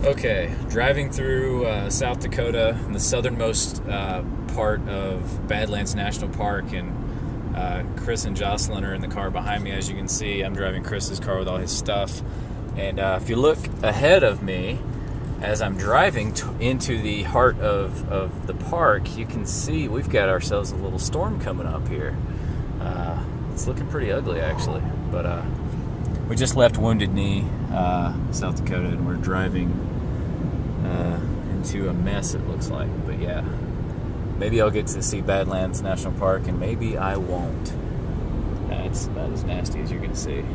Okay, driving through South Dakota, in the southernmost part of Badlands National Park, and Chris and Jocelyn are in the car behind me. As you can see, I'm driving Chris's car with all his stuff. And if you look ahead of me, as I'm driving into the heart of the park, you can see we've got ourselves a little storm coming up here. It's looking pretty ugly, actually. But we just left Wounded Knee, South Dakota, and we're driving into a mess, it looks like. But yeah, maybe I'll get to see Badlands National Park, and maybe I won't. That's about as nasty as you're going to see.